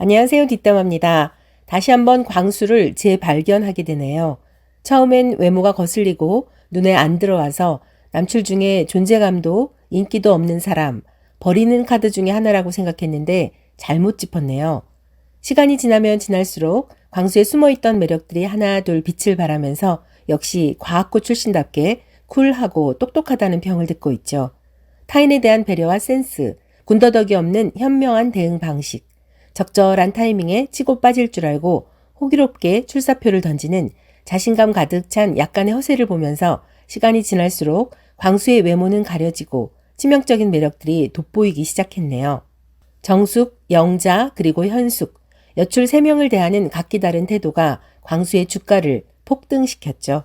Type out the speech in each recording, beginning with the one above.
안녕하세요. 뒷담화입니다. 다시 한번 광수를 재발견하게 되네요. 처음엔 외모가 거슬리고 눈에 안 들어와서 남출 중에 존재감도 인기도 없는 사람, 버리는 카드 중에 하나라고 생각했는데 잘못 짚었네요. 시간이 지나면 지날수록 광수에 숨어있던 매력들이 하나 둘 빛을 발하면서 역시 과학고 출신답게 쿨하고 똑똑하다는 평을 듣고 있죠. 타인에 대한 배려와 센스, 군더더기 없는 현명한 대응 방식, 적절한 타이밍에 치고 빠질 줄 알고 호기롭게 출사표를 던지는 자신감 가득 찬 약간의 허세를 보면서 시간이 지날수록 광수의 외모는 가려지고 치명적인 매력들이 돋보이기 시작했네요. 정숙, 영자, 그리고 현숙, 여출 3명을 대하는 각기 다른 태도가 광수의 주가를 폭등시켰죠.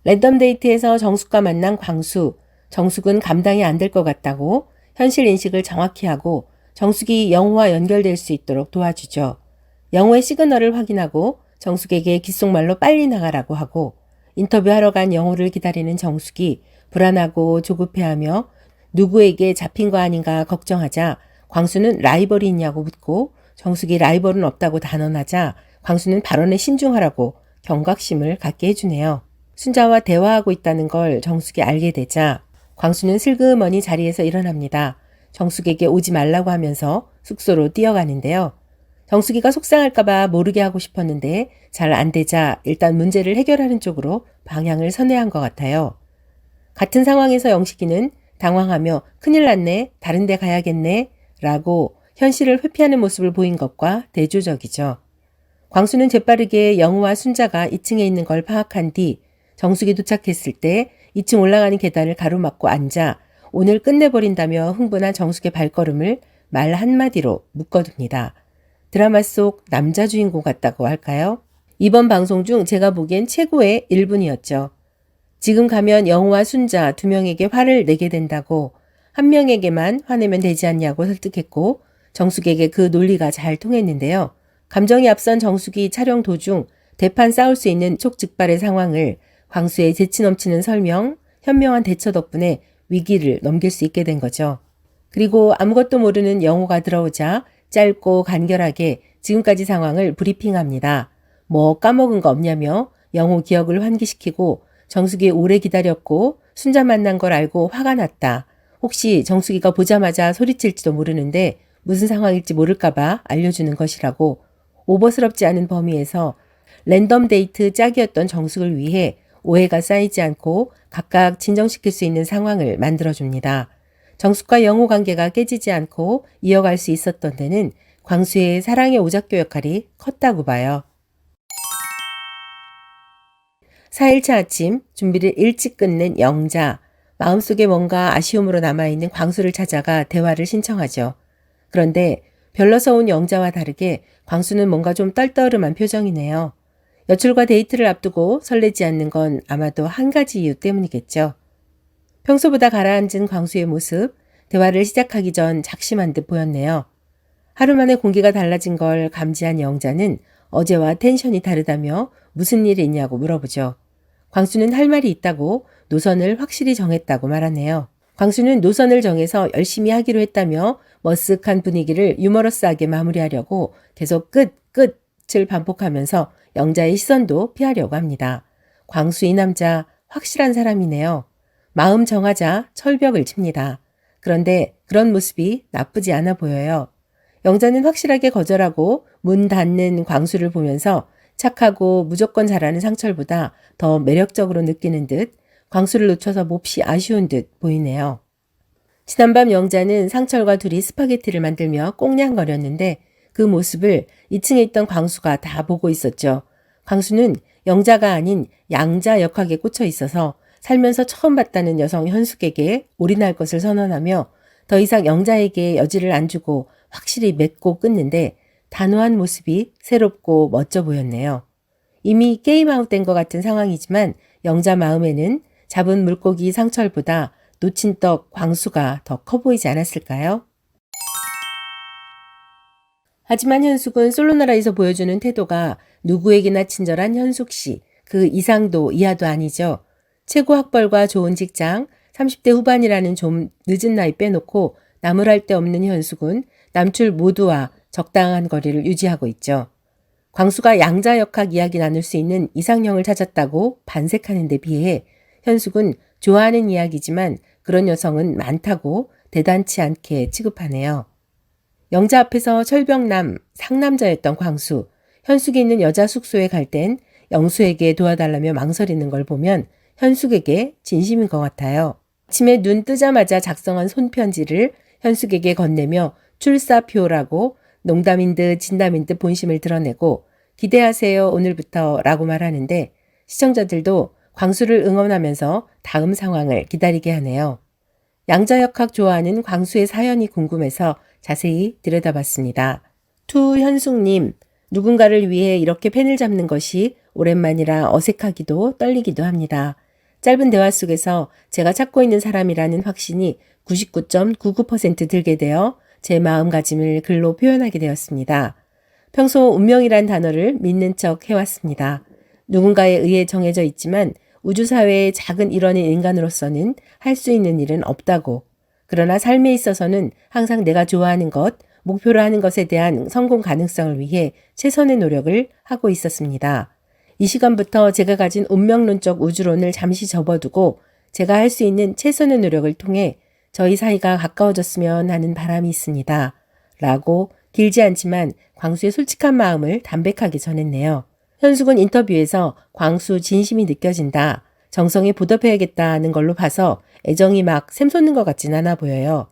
랜덤 데이트에서 정숙과 만난 광수, 정숙은 감당이 안 될 것 같다고 현실 인식을 정확히 하고 정숙이 영호와 연결될 수 있도록 도와주죠. 영호의 시그널을 확인하고 정숙에게 귓속말로 빨리 나가라고 하고 인터뷰하러 간 영호를 기다리는 정숙이 불안하고 조급해하며 누구에게 잡힌 거 아닌가 걱정하자 광수는 라이벌이 있냐고 묻고 정숙이 라이벌은 없다고 단언하자 광수는 발언에 신중하라고 경각심을 갖게 해주네요. 순자와 대화하고 있다는 걸 정숙이 알게 되자 광수는 슬그머니 자리에서 일어납니다. 정숙에게 오지 말라고 하면서 숙소로 뛰어가는데요. 정숙이가 속상할까봐 모르게 하고 싶었는데 잘 안 되자 일단 문제를 해결하는 쪽으로 방향을 선회한 것 같아요. 같은 상황에서 영식이는 당황하며 큰일 났네, 다른 데 가야겠네 라고 현실을 회피하는 모습을 보인 것과 대조적이죠. 광수는 재빠르게 영우와 순자가 2층에 있는 걸 파악한 뒤 정숙이 도착했을 때 2층 올라가는 계단을 가로막고 앉아 오늘 끝내버린다며 흥분한 정숙의 발걸음을 말 한마디로 묶어둡니다. 드라마 속 남자 주인공 같다고 할까요? 이번 방송 중 제가 보기엔 최고의 1분이었죠. 지금 가면 영우와 순자 2명에게 화를 내게 된다고 한 명에게만 화내면 되지 않냐고 설득했고 정숙에게 그 논리가 잘 통했는데요. 감정이 앞선 정숙이 촬영 도중 대판 싸울 수 있는 촉즉발의 상황을 광수의 재치 넘치는 설명, 현명한 대처 덕분에 위기를 넘길 수 있게 된 거죠. 그리고 아무것도 모르는 영호가 들어오자 짧고 간결하게 지금까지 상황을 브리핑합니다. 뭐 까먹은 거 없냐며 영호 기억을 환기시키고 정숙이 오래 기다렸고 순자 만난 걸 알고 화가 났다. 혹시 정숙이가 보자마자 소리칠지도 모르는데 무슨 상황일지 모를까봐 알려주는 것이라고 오버스럽지 않은 범위에서 랜덤 데이트 짝이었던 정숙을 위해 오해가 쌓이지 않고 각각 진정시킬 수 있는 상황을 만들어줍니다. 정숙과 영호 관계가 깨지지 않고 이어갈 수 있었던 데는 광수의 사랑의 오작교 역할이 컸다고 봐요. 4일차 아침 준비를 일찍 끝낸 영자. 마음속에 뭔가 아쉬움으로 남아있는 광수를 찾아가 대화를 신청하죠. 그런데 별러서 온 영자와 다르게 광수는 뭔가 좀 떨떠름한 표정이네요. 여출과 데이트를 앞두고 설레지 않는 건 아마도 한 가지 이유 때문이겠죠. 평소보다 가라앉은 광수의 모습, 대화를 시작하기 전 작심한 듯 보였네요. 하루 만에 공기가 달라진 걸 감지한 영자는 어제와 텐션이 다르다며 무슨 일이 있냐고 물어보죠. 광수는 할 말이 있다고 노선을 확실히 정했다고 말하네요. 광수는 노선을 정해서 열심히 하기로 했다며 머쓱한 분위기를 유머러스하게 마무리하려고 계속 끝을 반복하면서 영자의 시선도 피하려고 합니다. 광수 이 남자 확실한 사람이네요. 마음 정하자 철벽을 칩니다. 그런데 그런 모습이 나쁘지 않아 보여요. 영자는 확실하게 거절하고 문 닫는 광수를 보면서 착하고 무조건 잘하는 상철보다 더 매력적으로 느끼는 듯 광수를 놓쳐서 몹시 아쉬운 듯 보이네요. 지난밤 영자는 상철과 둘이 스파게티를 만들며 꽁냥거렸는데 그 모습을 2층에 있던 광수가 다 보고 있었죠. 광수는 영자가 아닌 양자 역학에 꽂혀 있어서 살면서 처음 봤다는 여성 현숙에게 올인할 것을 선언하며 더 이상 영자에게 여지를 안 주고 확실히 맺고 끊는데 단호한 모습이 새롭고 멋져 보였네요. 이미 게임아웃된 것 같은 상황이지만 영자 마음에는 잡은 물고기 상철보다 놓친 떡 광수가 더 커 보이지 않았을까요? 하지만 현숙은 솔로나라에서 보여주는 태도가 누구에게나 친절한 현숙 씨, 그 이상도 이하도 아니죠. 최고 학벌과 좋은 직장, 30대 후반이라는 좀 늦은 나이 빼놓고 나무랄 데 없는 현숙은 남출 모두와 적당한 거리를 유지하고 있죠. 광수가 양자역학 이야기 나눌 수 있는 이상형을 찾았다고 반색하는 데 비해 현숙은 좋아하는 이야기지만 그런 여성은 많다고 대단치 않게 취급하네요. 영자 앞에서 철벽남, 상남자였던 광수, 현숙이 있는 여자 숙소에 갈 땐 영수에게 도와달라며 망설이는 걸 보면 현숙에게 진심인 것 같아요. 아침에 눈 뜨자마자 작성한 손편지를 현숙에게 건네며 출사표라고 농담인 듯 진담인 듯 본심을 드러내고 기대하세요 오늘부터 라고 말하는데 시청자들도 광수를 응원하면서 다음 상황을 기다리게 하네요. 양자역학 좋아하는 광수의 사연이 궁금해서 자세히 들여다봤습니다. 투현숙님, 누군가를 위해 이렇게 펜을 잡는 것이 오랜만이라 어색하기도 떨리기도 합니다. 짧은 대화 속에서 제가 찾고 있는 사람이라는 확신이 99.99% 들게 되어 제 마음가짐을 글로 표현하게 되었습니다. 평소 운명이란 단어를 믿는 척 해왔습니다. 누군가에 의해 정해져 있지만 우주사회의 작은 일원인 인간으로서는 할 수 있는 일은 없다고. 그러나 삶에 있어서는 항상 내가 좋아하는 것, 목표로 하는 것에 대한 성공 가능성을 위해 최선의 노력을 하고 있었습니다. 이 시간부터 제가 가진 운명론적 우주론을 잠시 접어두고 제가 할 수 있는 최선의 노력을 통해 저희 사이가 가까워졌으면 하는 바람이 있습니다. 라고 길지 않지만 광수의 솔직한 마음을 담백하게 전했네요. 현숙은 인터뷰에서 광수 진심이 느껴진다, 정성에 보답해야겠다는 걸로 봐서 애정이 막 샘솟는 것 같진 않아 보여요.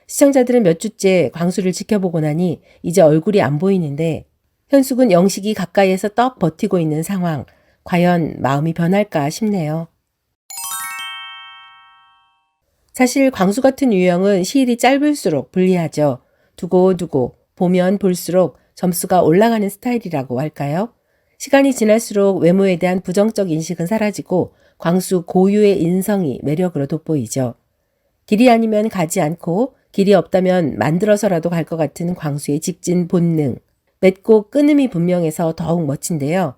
시청자들은 몇 주째 광수를 지켜보고 나니 이제 얼굴이 안 보이는데 현숙은 영식이 가까이에서 떡 버티고 있는 상황, 과연 마음이 변할까 싶네요. 사실 광수 같은 유형은 시일이 짧을수록 불리하죠. 두고두고 보면 볼수록 점수가 올라가는 스타일이라고 할까요? 시간이 지날수록 외모에 대한 부정적 인식은 사라지고 광수 고유의 인성이 매력으로 돋보이죠. 길이 아니면 가지 않고 길이 없다면 만들어서라도 갈 것 같은 광수의 직진 본능, 맺고 끊음이 분명해서 더욱 멋진데요.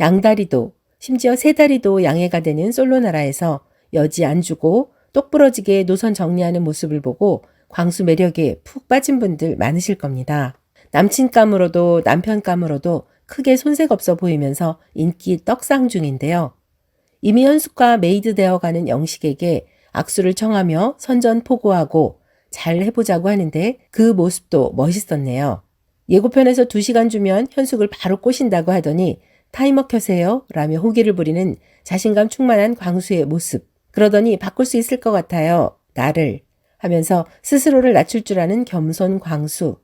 양다리도, 심지어 세다리도 양해가 되는 솔로 나라에서 여지 안 주고 똑부러지게 노선 정리하는 모습을 보고 광수 매력에 푹 빠진 분들 많으실 겁니다. 남친감으로도 남편감으로도 크게 손색 없어 보이면서 인기 떡상 중인데요. 이미 현숙과 메이드 되어가는 영식에게 악수를 청하며 선전포고하고 잘 해보자고 하는데 그 모습도 멋있었네요. 예고편에서 2시간 주면 현숙을 바로 꼬신다고 하더니 타이머 켜세요 라며 호기를 부리는 자신감 충만한 광수의 모습. 그러더니 바꿀 수 있을 것 같아요. 나를. 하면서 스스로를 낮출 줄 아는 겸손 광수.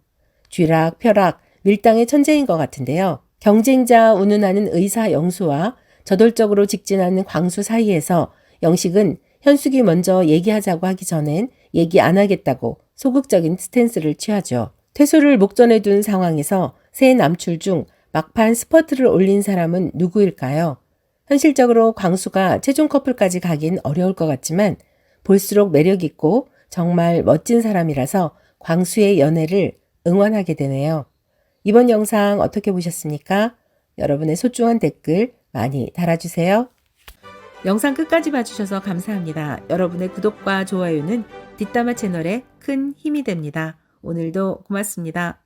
쥐락펴락 밀당의 천재인 것 같은데요. 경쟁자 운운하는 의사 영수와 저돌적으로 직진하는 광수 사이에서 영식은 현숙이 먼저 얘기하자고 하기 전엔 얘기 안 하겠다고 소극적인 스탠스를 취하죠. 퇴소를 목전에 둔 상황에서 새 남출 중 막판 스퍼트를 올린 사람은 누구일까요? 현실적으로 광수가 최종 커플까지 가긴 어려울 것 같지만 볼수록 매력 있고 정말 멋진 사람이라서 광수의 연애를 응원하게 되네요. 이번 영상 어떻게 보셨습니까? 여러분의 소중한 댓글 많이 달아주세요. 영상 끝까지 봐주셔서 감사합니다. 여러분의 구독과 좋아요는 뒷담화 채널에 큰 힘이 됩니다. 오늘도 고맙습니다.